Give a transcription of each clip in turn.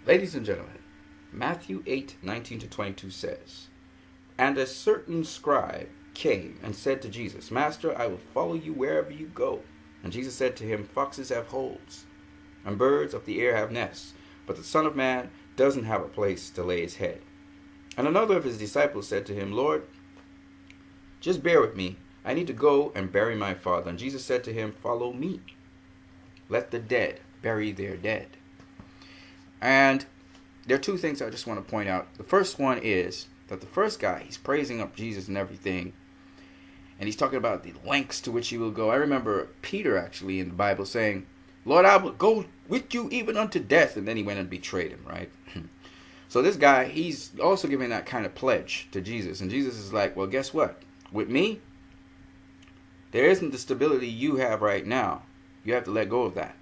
Ladies and gentlemen, Matthew 8:19-22 says, "And a certain scribe came and said to Jesus, 'Master, I will follow you wherever you go.' And Jesus said to him, 'Foxes have holes, and birds of the air have nests, but the Son of Man doesn't have a place to lay his head.' And another of his disciples said to him, 'Lord, just bear with me. I need to go and bury my father.' And Jesus said to him, 'Follow me. Let the dead bury their dead.'" And there are two things I just want to point out. The first one is that the first guy, he's praising up Jesus and everything. And he's talking about the lengths to which he will go. I remember Peter actually in the Bible saying, "Lord, I will go with you even unto death." And then he went and betrayed him, right? So this guy, he's also giving that kind of pledge to Jesus. And Jesus is like, well, guess what? With me, there isn't the stability you have right now. You have to let go of that.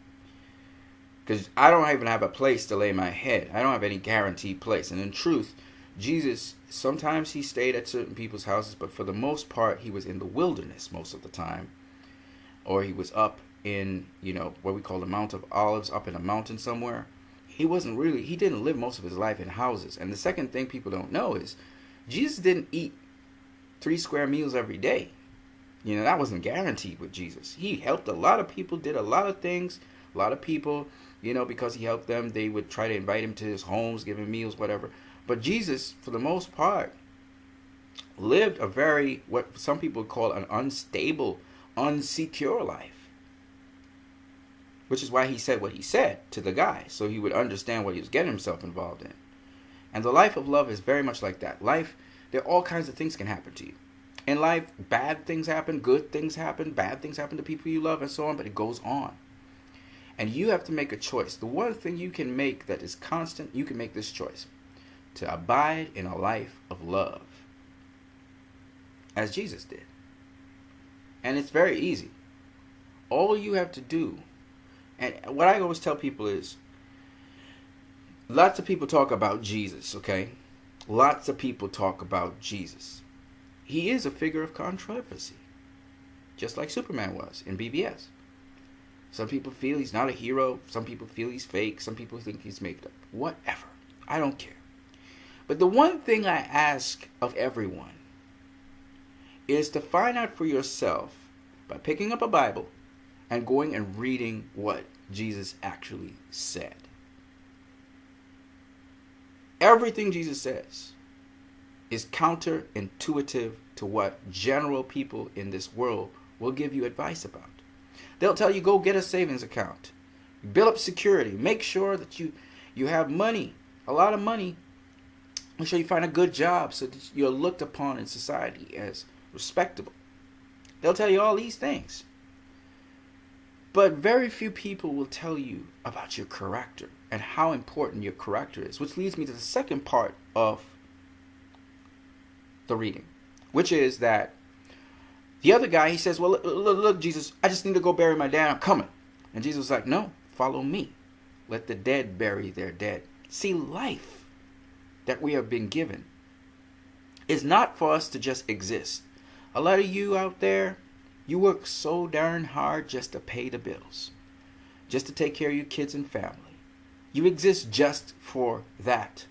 Because I don't even have a place to lay my head. I don't have any guaranteed place. And in truth, Jesus, sometimes he stayed at certain people's houses, but for the most part, he was in the wilderness most of the time. Or he was up in, what we call the Mount of Olives, up in a mountain somewhere. He didn't live most of his life in houses. And the second thing people don't know is, Jesus didn't eat 3 square meals every day. That wasn't guaranteed with Jesus. He helped a lot of people, did a lot of things. A lot of people, because he helped them, they would try to invite him to his homes, give him meals, whatever. But Jesus, for the most part, lived a very, what some people call an unstable, unsecure life. Which is why he said what he said to the guy, so he would understand what he was getting himself involved in. And the life of love is very much like that. Life, there are all kinds of things can happen to you. In life, bad things happen, good things happen, bad things happen to people you love, and so on, but it goes on. And you have to make a choice. The one thing you can make that is constant, you can make this choice. To abide in a life of love. As Jesus did. And it's very easy. All you have to do, and what I always tell people is, lots of people talk about Jesus, okay? Lots of people talk about Jesus. He is a figure of controversy. Just like Superman was in BVS. Some people feel he's not a hero. Some people feel he's fake. Some people think he's made up. Whatever. I don't care. But the one thing I ask of everyone is to find out for yourself by picking up a Bible and going and reading what Jesus actually said. Everything Jesus says is counterintuitive to what general people in this world will give you advice about. They'll tell you, go get a savings account. Build up security. Make sure that you have money, a lot of money. Make sure you find a good job so that you're looked upon in society as respectable. They'll tell you all these things. But very few people will tell you about your character and how important your character is. Which leads me to the second part of the reading. Which is that the other guy, he says, well, look, Jesus, I just need to go bury my dad. I'm coming. And Jesus was like, no, follow me. Let the dead bury their dead. See, life that we have been given is not for us to just exist. A lot of you out there, you work so darn hard just to pay the bills. Just to take care of your kids and family. You exist just for that.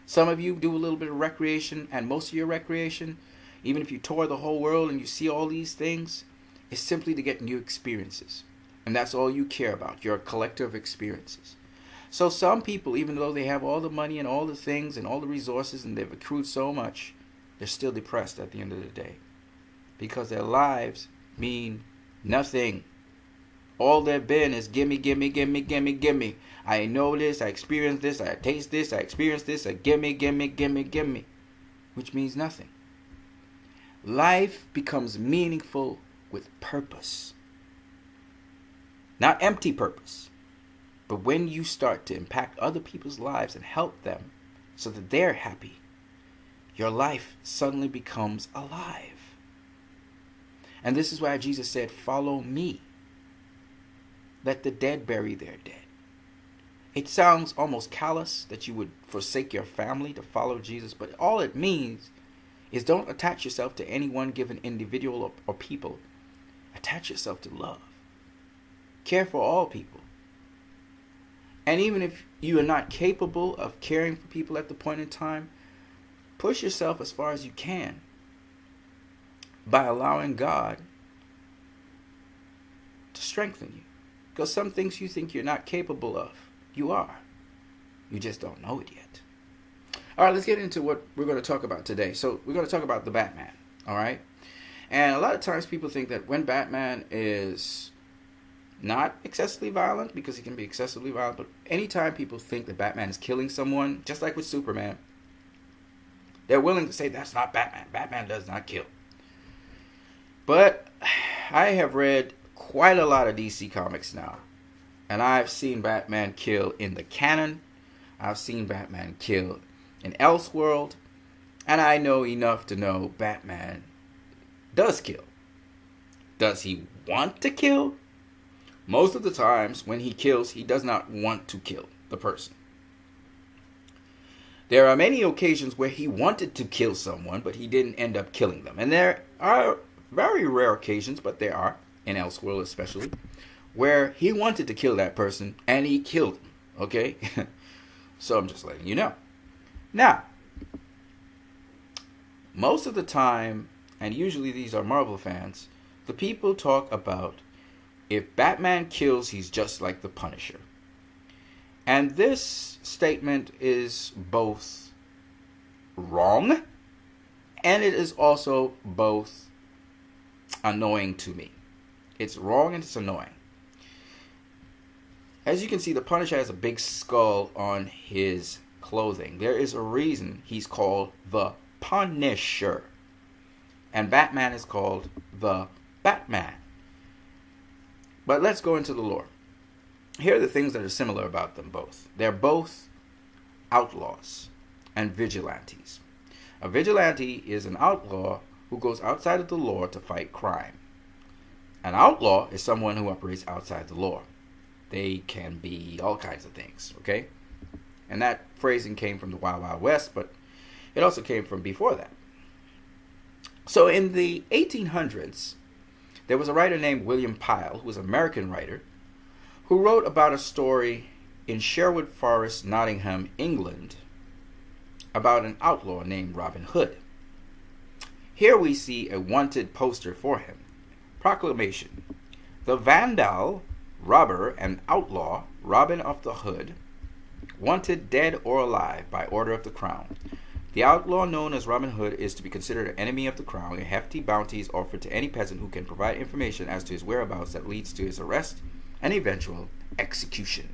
Some of you do a little bit of recreation, and most of your recreation, even if you tour the whole world and you see all these things, is simply to get new experiences. And that's all you care about. You're a collector of experiences. So some people, even though they have all the money and all the things and all the resources and they've accrued so much, they're still depressed at the end of the day. Because their lives mean nothing. All they've been is gimme, gimme, gimme, gimme, gimme. I know this, I experienced this, I taste this, I experienced this, I gimme, gimme, gimme, gimme. Which means nothing. Life becomes meaningful with purpose. Not empty purpose. But when you start to impact other people's lives and help them so that they're happy, your life suddenly becomes alive. And this is why Jesus said, follow me. Let the dead bury their dead. It sounds almost callous that you would forsake your family to follow Jesus, but all it means is don't attach yourself to any one given individual or people. Attach yourself to love. Care for all people. And even if you are not capable of caring for people at the point in time, push yourself as far as you can by allowing God to strengthen you. Because some things you think you're not capable of, you are. You just don't know it yet. All right, let's get into what we're going to talk about today. So we're going to talk about the Batman, all right? And a lot of times people think that when Batman is not excessively violent, because he can be excessively violent, but anytime people think that Batman is killing someone, just like with Superman, they're willing to say that's not Batman. Batman does not kill. But I have read quite a lot of DC comics now, and I've seen Batman kill in the canon. I've seen Batman kill in Elseworld, and I know enough to know Batman does kill. Does he want to kill? Most of the times when he kills, he does not want to kill the person. There are many occasions where he wanted to kill someone, but he didn't end up killing them. And there are very rare occasions, but there are, in Elseworld especially, where he wanted to kill that person and he killed him. Okay? So I'm just letting you know. Now, most of the time, and usually these are Marvel fans, the people talk about if Batman kills, he's just like the Punisher. And this statement is both wrong and it is also both annoying to me. It's wrong and it's annoying. As you can see, the Punisher has a big skull on his clothing. There is a reason he's called the Punisher. And Batman is called the Batman. But let's go into the lore. Here are the things that are similar about them both. They're both outlaws and vigilantes. A vigilante is an outlaw who goes outside of the law to fight crime. An outlaw is someone who operates outside the law. They can be all kinds of things, okay? And that phrasing came from the Wild Wild West, but it also came from before that. So in the 1800s, there was a writer named William Pyle, who was an American writer, who wrote about a story in Sherwood Forest, Nottingham, England, about an outlaw named Robin Hood. Here we see a wanted poster for him. Proclamation: the vandal, robber, and outlaw Robin of the Hood, wanted dead or alive by order of the crown. The outlaw known as Robin Hood is to be considered an enemy of the crown, and hefty bounties offered to any peasant who can provide information as to his whereabouts that leads to his arrest and eventual execution.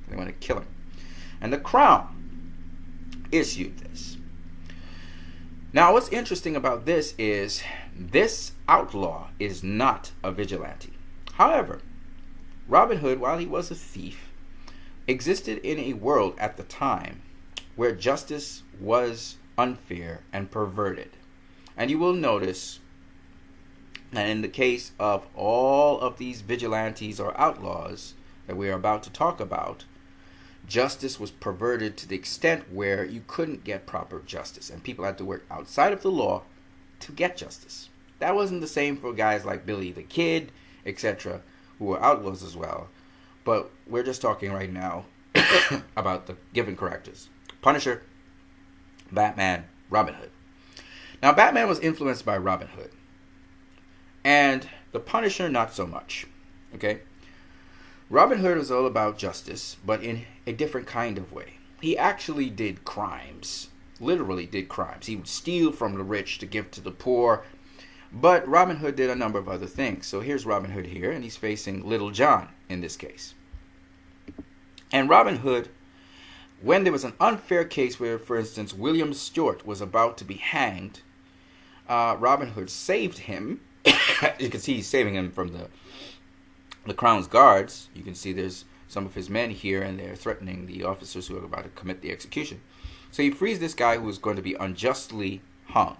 They want to kill him. And the crown issued this. Now, what's interesting about this is this outlaw is not a vigilante. However, Robin Hood, while he was a thief, existed in a world at the time where justice was unfair and perverted. And you will notice that in the case of all of these vigilantes or outlaws that we are about to talk about, justice was perverted to the extent where you couldn't get proper justice, and people had to work outside of the law to get justice. That wasn't the same for guys like Billy the Kid, etc., who were outlaws as well. But we're just talking right now about the given characters: Punisher, Batman, Robin Hood. Now, Batman was influenced by Robin Hood, and the Punisher not so much. Okay? Robin Hood was all about justice, but in a different kind of way. He actually did crimes, literally did crimes. He would steal from the rich to give to the poor, but Robin Hood did a number of other things. So here's Robin Hood here, and he's facing Little John in this case. And Robin Hood, when there was an unfair case where, for instance, William Stewart was about to be hanged, Robin Hood saved him. You can see he's saving him from the crown's guards. You can see there's some of his men here, and they're threatening the officers who are about to commit the execution. So he frees this guy who was going to be unjustly hung.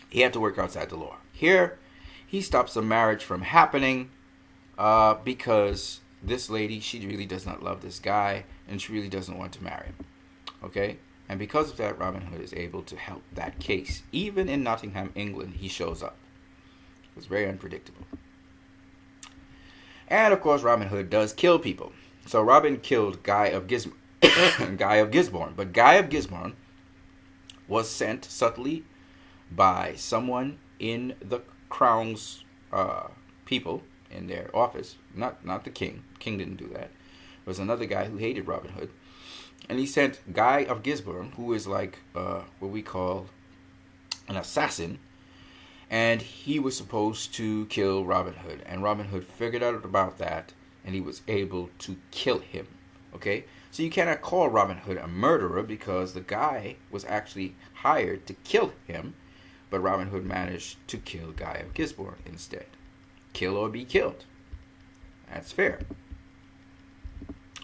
He had to work outside the law. Here, he stops a marriage from happening because this lady, she really does not love this guy, and she really doesn't want to marry him. Okay? And because of that, Robin Hood is able to help that case. Even in Nottingham, England, he shows up. It was very unpredictable. And of course, Robin Hood does kill people. So Robin killed Guy of Guy of Gisborne. But Guy of Gisborne was sent subtly by someone in the crown's people in their office. Not the king. King didn't do that. It was another guy who hated Robin Hood. And he sent Guy of Gisborne, who is like what we call an assassin. And he was supposed to kill Robin Hood. And Robin Hood figured out about that, and he was able to kill him. Okay? So you cannot call Robin Hood a murderer because the guy was actually hired to kill him. But Robin Hood managed to kill Guy of Gisborne instead. Kill or be killed. That's fair.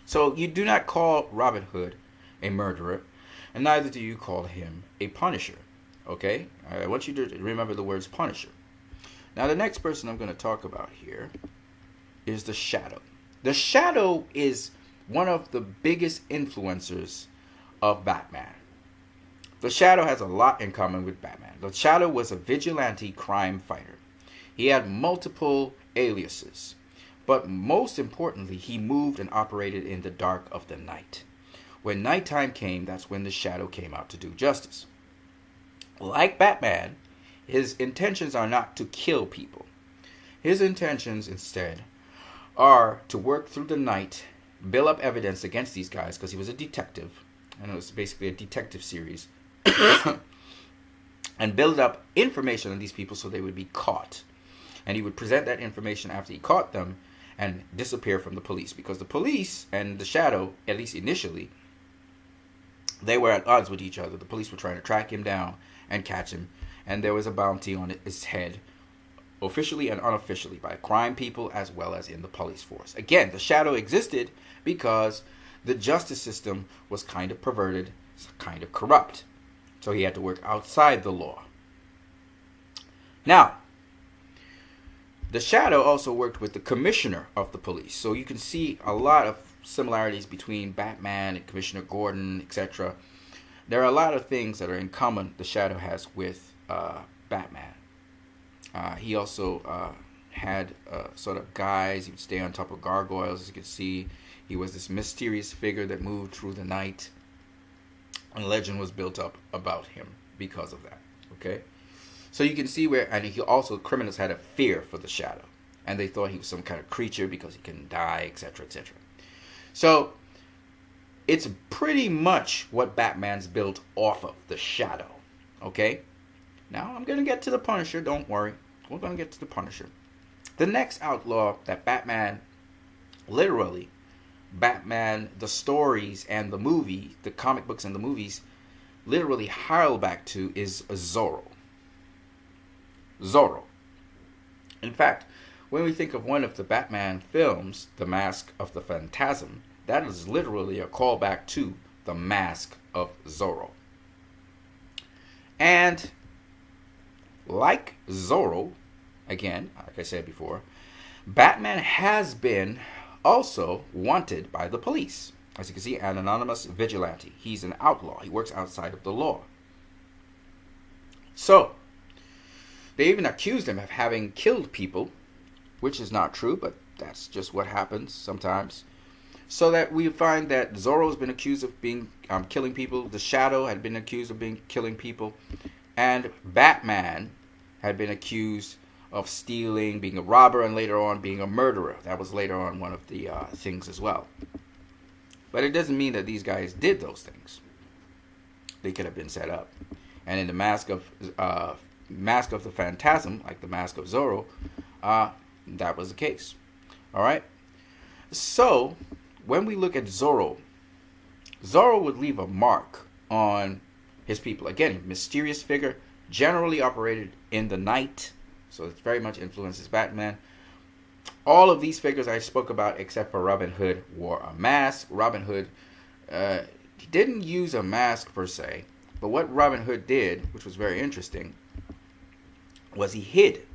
So you do not call Robin Hood a murderer, and neither do you call him a punisher. Okay? I want you to remember the words punisher. Now the next person I'm going to talk about here is the Shadow. The Shadow is one of the biggest influencers of Batman. The Shadow has a lot in common with Batman. The Shadow was a vigilante crime fighter. He had multiple aliases. But most importantly, he moved and operated in the dark of the night. When nighttime came, that's when the Shadow came out to do justice. Like Batman, his intentions are not to kill people. His intentions instead are to work through the night, build up evidence against these guys, because he was a detective, and it was basically a detective series, and build up information on these people so they would be caught. And he would present that information after he caught them and disappear from the police, because the police and the Shadow, at least initially, they were at odds with each other. The police were trying to track him down and catch him, and there was a bounty on his head, officially and unofficially, by crime people as well as in the police force. Again, the Shadow existed because the justice system was kind of perverted, kind of corrupt. So he had to work outside the law. Now, the Shadow also worked with the commissioner of the police. So you can see a lot of similarities between Batman and Commissioner Gordon, etc. There are a lot of things that are in common the Shadow has with Batman. He also had sort of guys. He would stay on top of gargoyles, as you can see. He was this mysterious figure that moved through the night. And legend was built up about him because of that. Okay? So you can see where, and he also, criminals had a fear for the Shadow. And they thought he was some kind of creature because he couldn't die, etc., etc. So, it's pretty much what Batman's built off of, the Shadow. Okay? Now, I'm going to get to the Punisher, don't worry. We're going to get to the Punisher. The next outlaw that Batman, literally, Batman, the stories and the movie, the comic books and the movies, literally harl back to is Zorro. Zorro. In fact, when we think of one of the Batman films, The Mask of the Phantasm, that is literally a callback to The Mask of Zorro. And like Zorro, again, like I said before, Batman has been also wanted by the police. As you can see, an anonymous vigilante. He's an outlaw. He works outside of the law. So, they even accused him of having killed people, which is not true, but that's just what happens sometimes. So that we find that Zorro's been accused of being killing people. The Shadow had been accused of killing people. And Batman had been accused of stealing, being a robber, and later on being a murderer. That was later on one of the things as well. But it doesn't mean that these guys did those things. They could have been set up. And in the Mask of the Phantasm, like the Mask of Zorro, that was the case. All right. So when we look at Zorro, Zorro would leave a mark on his people. Again, a mysterious figure, generally operated in the night. So it very much influences Batman. All of these figures I spoke about, except for Robin Hood, wore a mask. Robin Hood he didn't use a mask per se, but what Robin Hood did, which was very interesting, was he hid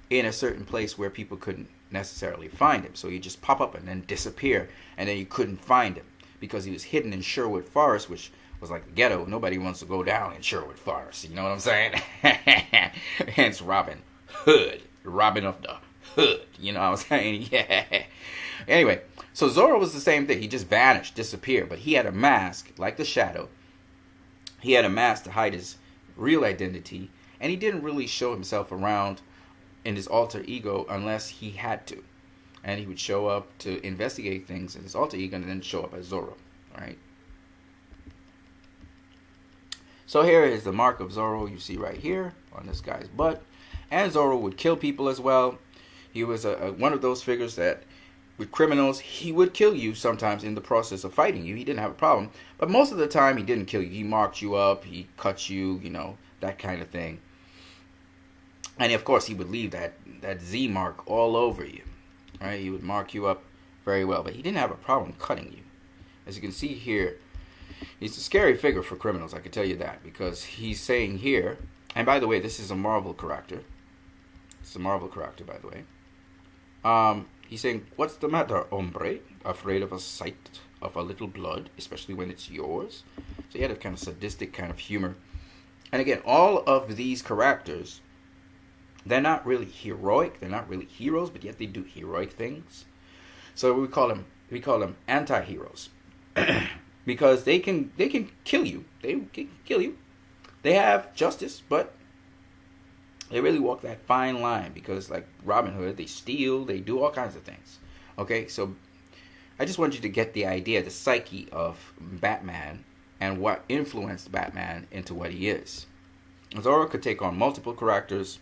in a certain place where people couldn't necessarily find him. So he'd just pop up and then disappear, and then you couldn't find him because he was hidden in Sherwood Forest, which was like the ghetto. Nobody wants to go down in Sherwood Forest. You know what I'm saying? Hence Robin Hood. Robin of the Hood. You know what I'm saying? Yeah. Anyway, So Zorro was the same thing. He just vanished, disappeared. But he had a mask, like the Shadow. He had a mask to hide his real identity. And he didn't really show himself around in his alter ego unless he had to. And he would show up to investigate things in his alter ego and then show up as Zorro. Right? So here is the mark of Zorro you see right here on this guy's butt. And Zorro would kill people as well. He was one of those figures that, with criminals, he would kill you sometimes in the process of fighting you. He didn't have a problem. But most of the time, he didn't kill you. He marked you up. He cut you, that kind of thing. And, of course, he would leave that Z mark all over you. Right? He would mark you up very well. But he didn't have a problem cutting you. As you can see here, he's a scary figure for criminals, I can tell you that. Because he's saying here, and by the way, this is a Marvel character. It's a Marvel character, by the way. He's saying, "What's the matter, hombre? Afraid of a sight of a little blood, especially when it's yours?" So he had a kind of sadistic kind of humor. And again, all of these characters, they're not really heroic. They're not really heroes, but yet they do heroic things. So we call them anti-heroes. Because they can kill you. They can kill you. They have justice, but they really walk that fine line because, like Robin Hood, they steal, they do all kinds of things. Okay, so I just want you to get the idea, the psyche of Batman and what influenced Batman into what he is. Zorro could take on multiple characters,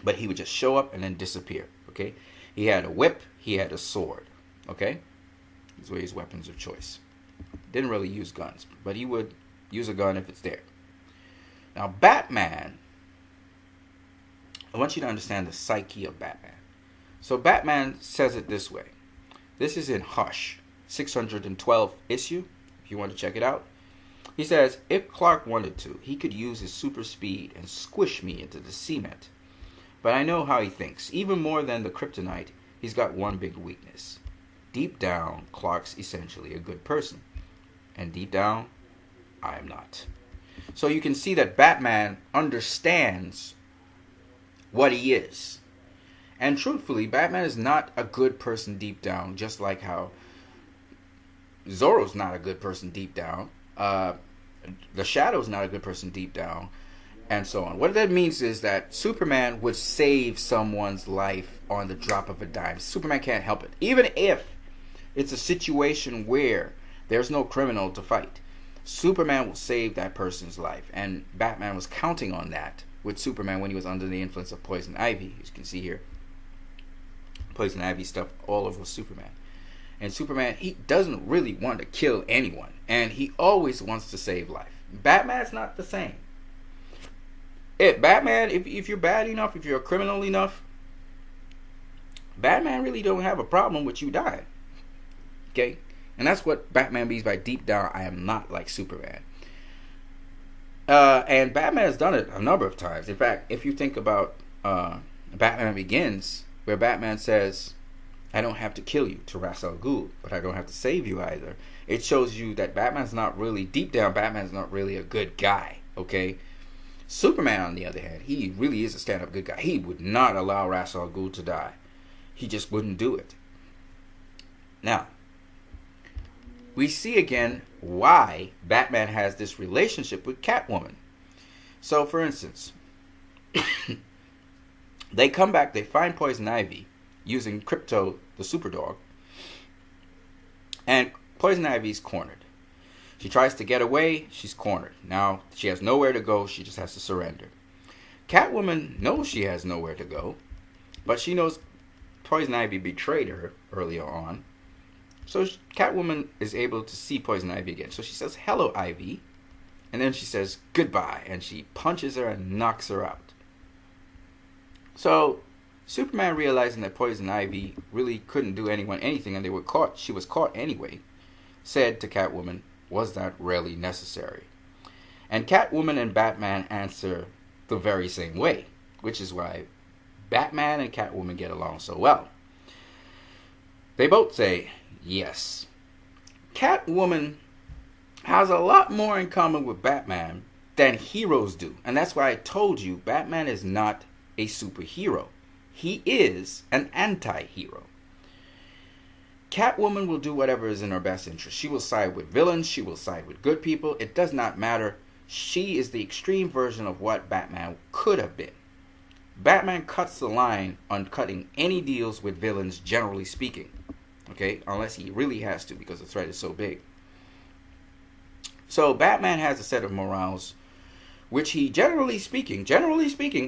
but he would just show up and then disappear. Okay, he had a whip, he had a sword. Okay, these were his weapons of choice. Didn't really use guns, but he would use a gun if it's there. Now, Batman, I want you to understand the psyche of Batman. So Batman says it this way. This is in Hush, 612 issue, if you want to check it out. He says, "If Clark wanted to, he could use his super speed and squish me into the cement. But I know how he thinks. Even more than the kryptonite, he's got one big weakness. Deep down, Clark's essentially a good person. And deep down, I am not." So you can see that Batman understands what he is. And truthfully, Batman is not a good person deep down, just like how Zorro's not a good person deep down. The Shadow's not a good person deep down, and so on. What that means is that Superman would save someone's life on the drop of a dime. Superman can't help it. Even if it's a situation where there's no criminal to fight, Superman will save that person's life. And Batman was counting on that with Superman when he was under the influence of Poison Ivy. As you can see here, Poison Ivy stuff all over Superman. And Superman, he doesn't really want to kill anyone. And he always wants to save life. Batman's not the same. Batman, if you're bad enough, if you're a criminal enough, Batman really don't have a problem with you dying. Okay? And that's what Batman means by deep down, I am not like Superman. And Batman has done it a number of times. In fact, if you think about Batman Begins, where Batman says, "I don't have to kill you to Ra's al Ghul, but I don't have to save you either." It shows you that Batman's not really, deep down, Batman's not really a good guy. Okay? Superman, on the other hand, he really is a stand-up good guy. He would not allow Ra's al Ghul to die. He just wouldn't do it. Now, we see again why Batman has this relationship with Catwoman. So, for instance, they come back, they find Poison Ivy using Crypto, the Superdog, and Poison Ivy's cornered. She tries to get away, she's cornered. Now, she has nowhere to go, she just has to surrender. Catwoman knows she has nowhere to go, but she knows Poison Ivy betrayed her earlier on. So Catwoman is able to see Poison Ivy again. So she says, "Hello, Ivy." And then she says, "Goodbye." And she punches her and knocks her out. So Superman, realizing that Poison Ivy really couldn't do anyone anything and they were caught, she was caught anyway, said to Catwoman, "Was that really necessary?" And Catwoman and Batman answer the very same way, which is why Batman and Catwoman get along so well. They both say, yes. Catwoman has a lot more in common with Batman than heroes do. And that's why I told you Batman is not a superhero. He is an anti-hero. Catwoman will do whatever is in her best interest. She will side with villains. She will side with good people. It does not matter. She is the extreme version of what Batman could have been. Batman cuts the line on cutting any deals with villains, generally speaking. Okay? Unless he really has to, because the threat is so big. So Batman has a set of morals, which he generally speaking,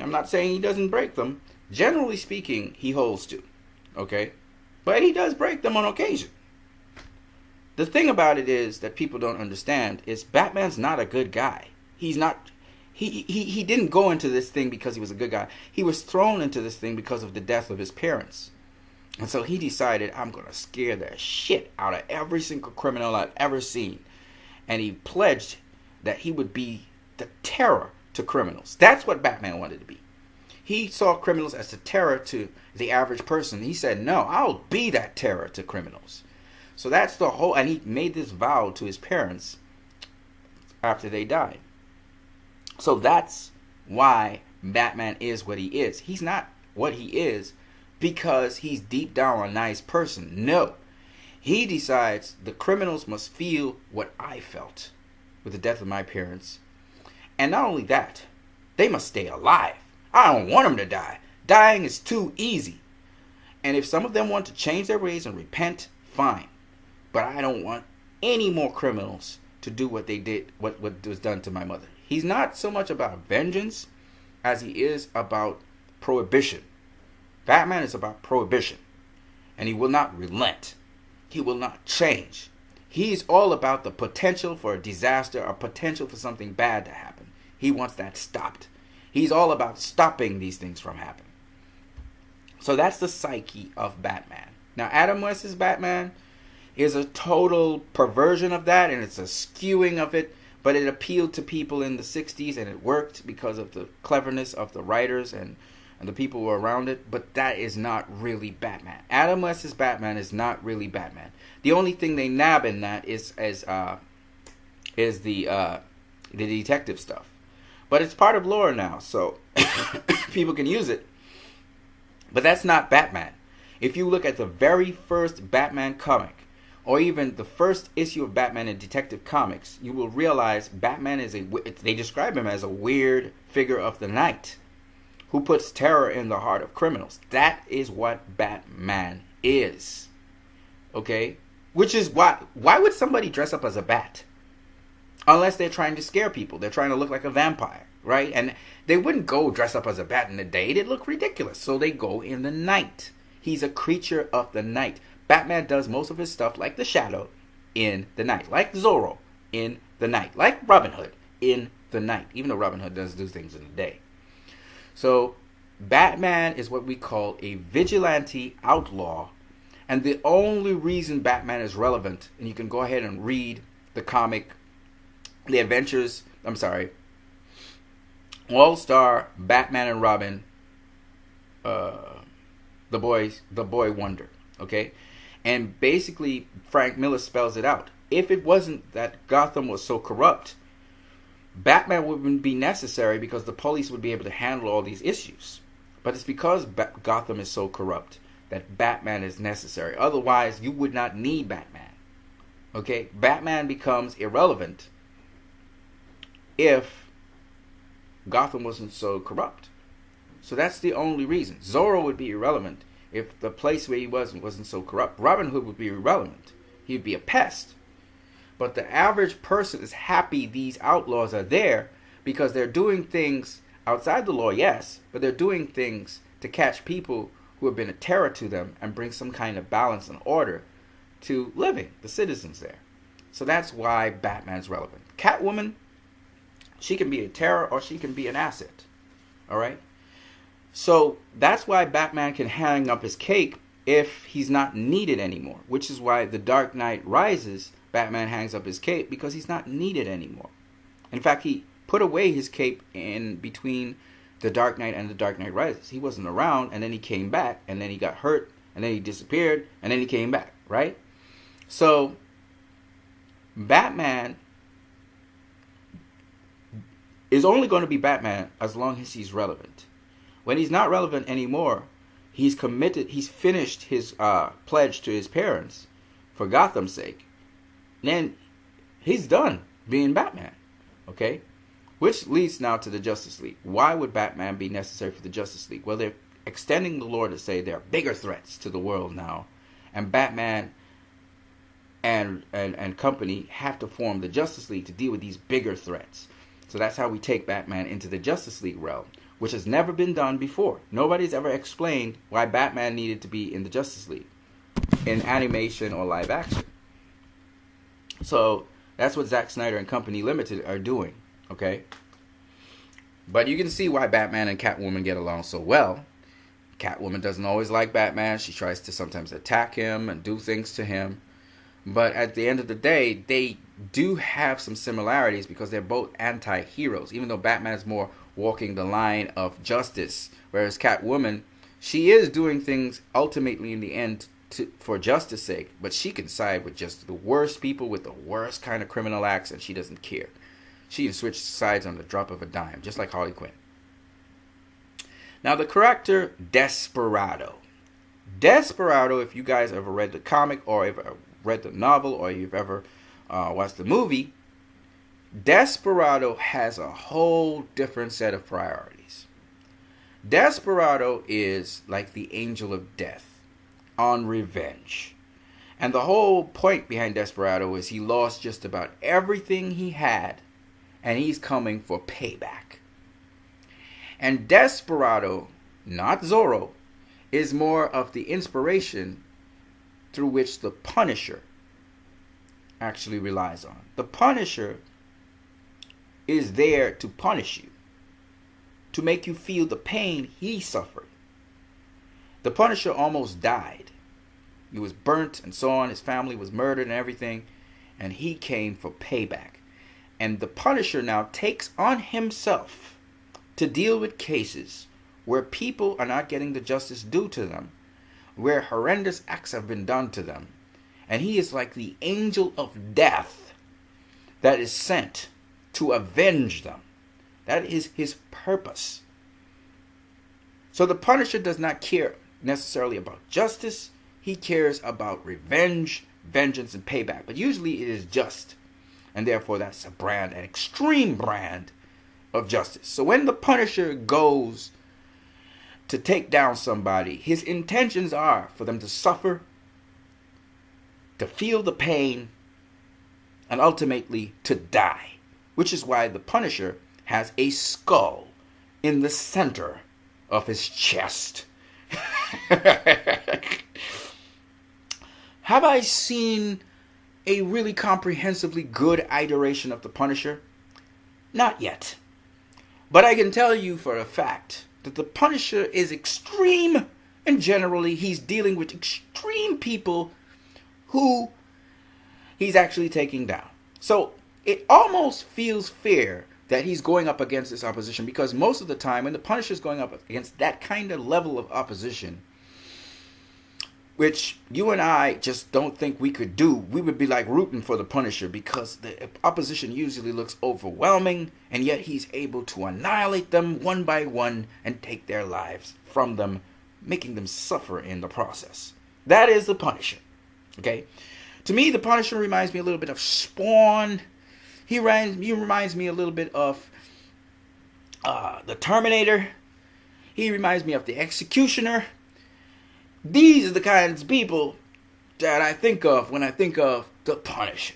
I'm not saying he doesn't break them. Generally speaking, he holds to. Okay? But he does break them on occasion. The thing about it is that people don't understand is Batman's not a good guy. He's not. He didn't go into this thing because he was a good guy. He was thrown into this thing because of the death of his parents. And so he decided, I'm going to scare the shit out of every single criminal I've ever seen. And he pledged that he would be the terror to criminals. That's what Batman wanted to be. He saw criminals as a terror to the average person. He said, no, I'll be that terror to criminals. So that's the whole, and he made this vow to his parents after they died. So that's why Batman is what he is. He's not what he is because he's deep down a nice person. No. He decides the criminals must feel what I felt with the death of my parents. And not only that, they must stay alive. I don't want them to die. Dying is too easy. And if some of them want to change their ways and repent, fine. But I don't want any more criminals to do what they did, what was done to my mother. He's not so much about vengeance as he is about prohibition. Batman is about prohibition. And he will not relent. He will not change. He's all about the potential for a disaster or potential for something bad to happen. He wants that stopped. He's all about stopping these things from happening. So that's the psyche of Batman. Now, Adam West's Batman is a total perversion of that, and it's a skewing of it, but it appealed to people in the 60s, and it worked because of the cleverness of the writers and the people who were around it, but that is not really Batman. Adam West's Batman is not really Batman. The only thing they nab in that is the detective stuff. But it's part of lore now, so people can use it. But that's not Batman. If you look at the very first Batman comic, or even the first issue of Batman in Detective Comics, you will realize Batman is they describe him as a weird figure of the night who puts terror in the heart of criminals. That is what Batman is. Okay? Which is why would somebody dress up as a bat? Unless they're trying to scare people. They're trying to look like a vampire, right? And they wouldn't go dress up as a bat in the day. It'd look ridiculous. So they go in the night. He's a creature of the night. Batman does most of his stuff like the Shadow in the night. Like Zorro in the night. Like Robin Hood in the night. Even though Robin Hood does do things in the day. So Batman is what we call a vigilante outlaw. And the only reason Batman is relevant, and you can go ahead and read the comic, The Adventures, All-Star Batman and Robin, the Boy Wonder, okay? And basically, Frank Miller spells it out. If it wasn't that Gotham was so corrupt, Batman wouldn't be necessary because the police would be able to handle all these issues. But it's because Gotham is so corrupt that Batman is necessary. Otherwise, you would not need Batman. Okay? Batman becomes irrelevant if Gotham wasn't so corrupt. So that's the only reason. Zorro would be irrelevant if the place where he wasn't so corrupt. Robin Hood would be irrelevant. He'd be a pest. But the average person is happy these outlaws are there because they're doing things outside the law, yes, but they're doing things to catch people who have been a terror to them and bring some kind of balance and order to living, the citizens there. So that's why Batman's relevant. Catwoman, she can be a terror or she can be an asset. All right? So that's why Batman can hang up his cape if he's not needed anymore, which is why The Dark Knight Rises, Batman hangs up his cape because he's not needed anymore. In fact, he put away his cape in between The Dark Knight and The Dark Knight Rises. He wasn't around, and then he came back, and then he got hurt, and then he disappeared, and then he came back, right? So Batman is only going to be Batman as long as he's relevant. When he's not relevant anymore, he's committed, he's finished his pledge to his parents, for Gotham's sake, then he's done being Batman. Okay? Which leads now to the Justice League. Why would Batman be necessary for the Justice League? Well, they're extending the lore to say there are bigger threats to the world now. And Batman and company have to form the Justice League to deal with these bigger threats. So that's how we take Batman into the Justice League realm, which has never been done before. Nobody's ever explained why Batman needed to be in the Justice League in animation or live action. So that's what Zack Snyder and Company Limited are doing, okay? But you can see why Batman and Catwoman get along so well. Catwoman doesn't always like Batman. She tries to sometimes attack him and do things to him. But at the end of the day, they do have some similarities because they're both anti-heroes. Even though Batman is more walking the line of justice, whereas Catwoman, she is doing things ultimately in the end for justice sake, but she can side with just the worst people with the worst kind of criminal acts, and she doesn't care. She can switch sides on the drop of a dime, just like Harley Quinn. Now, the character Desperado. Desperado, if you guys ever read the comic or ever read the novel or you've ever watched the movie, Desperado has a whole different set of priorities. Desperado is like the angel of death on revenge. And the whole point behind Desperado is he lost just about everything he had, and he's coming for payback. And Desperado, not Zorro, is more of the inspiration through which the Punisher actually relies on. The Punisher is there to punish you, to make you feel the pain he suffered. The Punisher almost died. He was burnt and so on. His family was murdered and everything. And he came for payback. And the Punisher now takes on himself to deal with cases where people are not getting the justice due to them, where horrendous acts have been done to them. And he is like the angel of death that is sent to avenge them. That is his purpose. So the Punisher does not care necessarily about justice. He cares about revenge, vengeance, and payback. But usually it is just. And therefore that's a brand, an extreme brand of justice. So when the Punisher goes to take down somebody, his intentions are for them to suffer, to feel the pain, and ultimately to die. Which is why the Punisher has a skull in the center of his chest. Have I seen a really comprehensively good iteration of the Punisher? Not yet. But I can tell you for a fact that the Punisher is extreme, and generally he's dealing with extreme people who he's actually taking down. So it almost feels fair that he's going up against this opposition, because most of the time when the Punisher is going up against that kind of level of opposition, which you and I just don't think we could do, we would be like rooting for the Punisher, because the opposition usually looks overwhelming, and yet he's able to annihilate them one by one and take their lives from them, making them suffer in the process. That is the Punisher. Okay? To me, the Punisher reminds me a little bit of Spawn. He reminds me a little bit of the Terminator. He reminds me of the Executioner. These are the kinds of people that I think of when I think of the Punisher.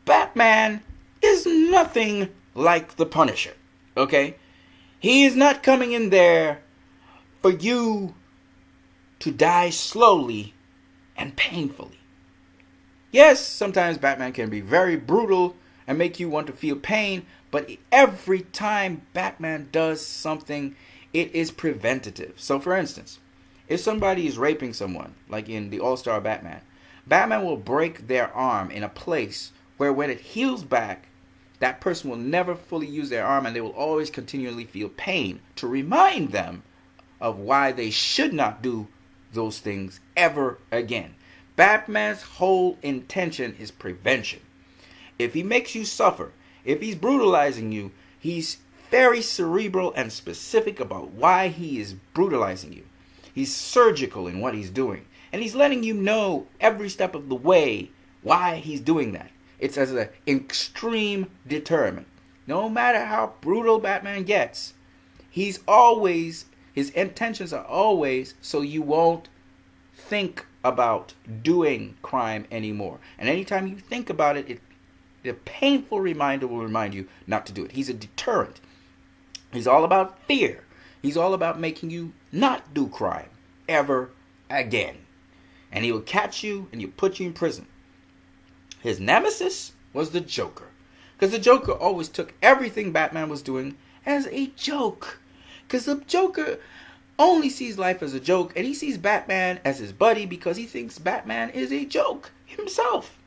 Batman is nothing like the Punisher, okay? He is not coming in there for you to die slowly and painfully. Yes, sometimes Batman can be very brutal and make you want to feel pain, but every time Batman does something, it is preventative. So for instance, if somebody is raping someone, like in the All-Star Batman, Batman will break their arm in a place where when it heals back, that person will never fully use their arm, and they will always continually feel pain to remind them of why they should not do those things ever again. Batman's whole intention is prevention. If he makes you suffer, if he's brutalizing you, he's very cerebral and specific about why he is brutalizing you. He's surgical in what he's doing. And he's letting you know every step of the way why he's doing that. It's as an extreme deterrent. No matter how brutal Batman gets, his intentions are always so you won't think about doing crime anymore. And anytime you think about it, the painful reminder will remind you not to do it. He's a deterrent. He's all about fear. He's all about making you not do crime ever again. And he will catch you and he'll put you in prison. His nemesis was the Joker. Because the Joker always took everything Batman was doing as a joke. Because the Joker only sees life as a joke, and he sees Batman as his buddy because he thinks Batman is a joke himself.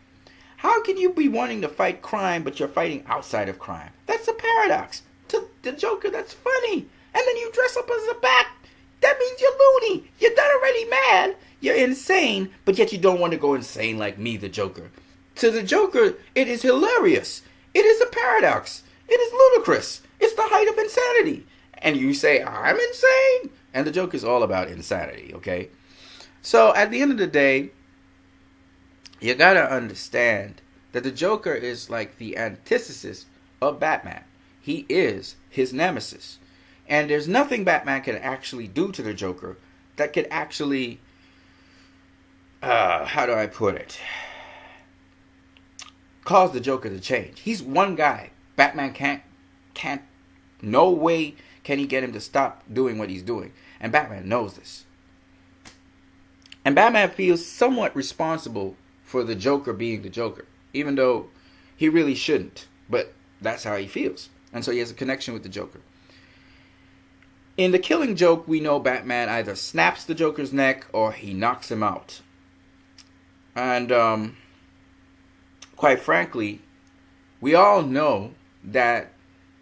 How can you be wanting to fight crime, but you're fighting outside of crime? That's a paradox. To the Joker, that's funny. And then you dress up as a bat. That means you're loony. You're not already mad. You're insane, but yet you don't want to go insane like me, the Joker. To the Joker, it is hilarious. It is a paradox. It is ludicrous. It's the height of insanity. And you say, I'm insane? And the joke is all about insanity, okay? So at the end of the day, you gotta understand that the Joker is like the antithesis of Batman. He is his nemesis. And there's nothing Batman can actually do to the Joker that could actually, how do I put it, cause the Joker to change. He's one guy. Batman can't, no way can he get him to stop doing what he's doing. And Batman knows this. And Batman feels somewhat responsible for the Joker being the Joker, even though he really shouldn't. But that's how he feels. And so he has a connection with the Joker. In The Killing Joke, we know Batman either snaps the Joker's neck or he knocks him out. And quite frankly, we all know that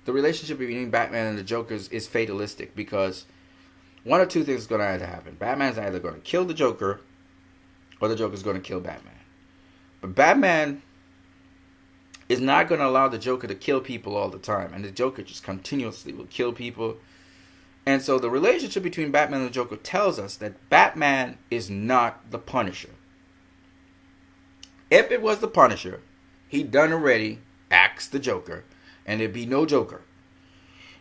the relationship between Batman and the Joker is fatalistic, because one or two things is going to either happen. Batman's either going to kill the Joker or the Joker's going to kill Batman. But Batman is not going to allow the Joker to kill people all the time. And the Joker just continuously will kill people. And so the relationship between Batman and the Joker tells us that Batman is not the Punisher. If it was the Punisher, he'd done already axed the Joker, and there'd be no Joker.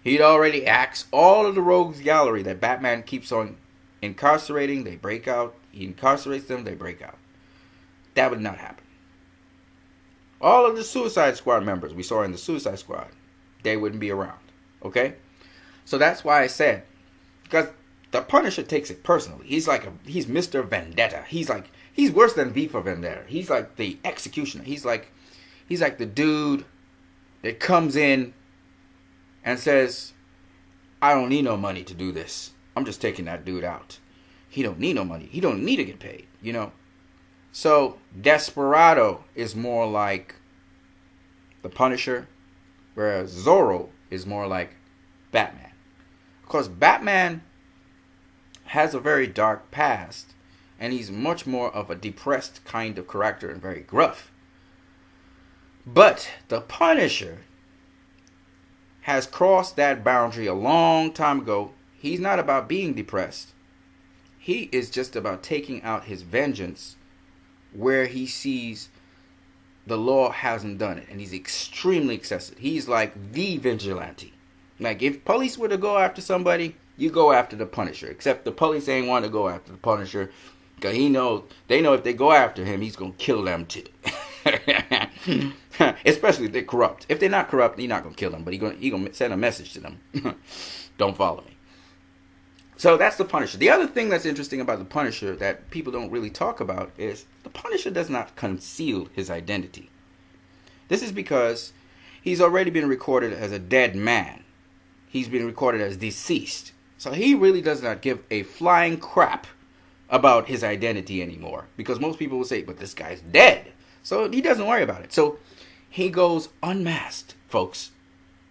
He'd already axed all of the rogues gallery that Batman keeps on incarcerating. They break out. He incarcerates them. They break out. That would not happen. All of the Suicide Squad members we saw in the Suicide Squad, they wouldn't be around. Okay? So that's why I said, because the Punisher takes it personally. He's Mr. Vendetta. He's worse than V for Vendetta. He's like the executioner. He's like the dude that comes in and says, I don't need no money to do this. I'm just taking that dude out. He don't need no money. He don't need to get paid, you know. So Desperado is more like the Punisher, whereas Zorro is more like Batman. Of course, Batman has a very dark past, and he's much more of a depressed kind of character and very gruff. But the Punisher has crossed that boundary a long time ago. He's not about being depressed. He is just about taking out his vengeance where he sees the law hasn't done it. And he's extremely excessive. He's like the vigilante. Like if police were to go after somebody, you go after the Punisher. Except the police ain't want to go after the Punisher, because they know if they go after him, he's going to kill them too. Especially if they're corrupt. If they're not corrupt, he's not going to kill them, but he's going to send a message to them. Don't follow me. So that's the Punisher. The other thing that's interesting about the Punisher that people don't really talk about is the Punisher does not conceal his identity. This is because he's already been recorded as a dead man. He's been recorded as deceased. So he really does not give a flying crap about his identity anymore, because most people will say, but this guy's dead. So he doesn't worry about it. So he goes unmasked, folks,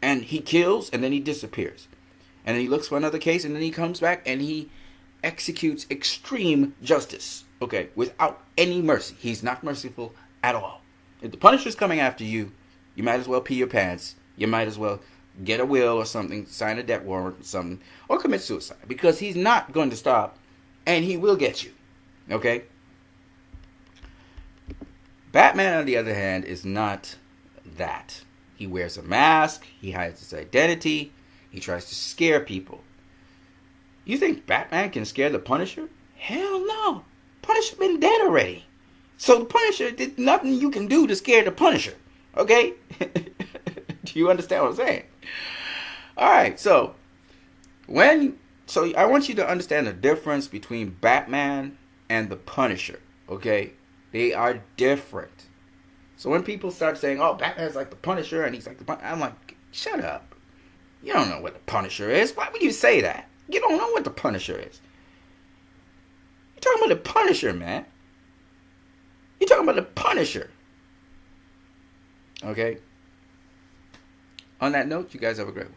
and he kills and then he disappears. And then he looks for another case and then he comes back and he executes extreme justice, okay, without any mercy. He's not merciful at all. If the Punisher's coming after you, you might as well pee your pants. You might as well get a will or something, sign a death warrant or something, or commit suicide, because he's not going to stop and he will get you, okay? Batman, on the other hand, is not that. He wears a mask. He hides his identity. He tries to scare people. You think Batman can scare the Punisher? Hell no. Punisher been dead already. So the Punisher, did nothing you can do to scare the Punisher. Okay? Do you understand what I'm saying? Alright, so I want you to understand the difference between Batman and the Punisher. Okay? They are different. So when people start saying, oh, Batman's like the Punisher and he's like the Punisher, I'm like, shut up. You don't know what the Punisher is. Why would you say that? You don't know what the Punisher is. You're talking about the Punisher, man. You're talking about the Punisher. Okay? On that note, you guys have a great one.